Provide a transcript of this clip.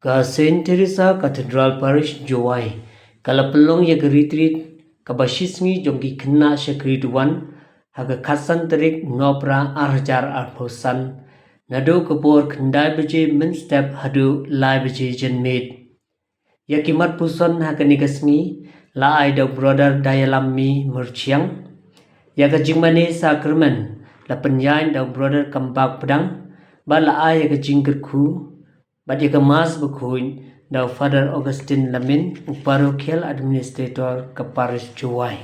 Ka Saint Teresa Cathedral Parish Jowai kalapelong ya retreat kabashismi jongki kena syakriduan haga khasan terik ngopra arjar arposan nado kebor kendai beje men step hadu lai beje jenmit ya kimat puson haga nigasmi la ai dog brother dayalammi murchiang ya kajingmane sakramen la penyain dog brother kambak pedang ba la ai ya kajingkerku Badi kemas berkuin da Father Augustine Lamin, parochial administrator ke Paris Jowai.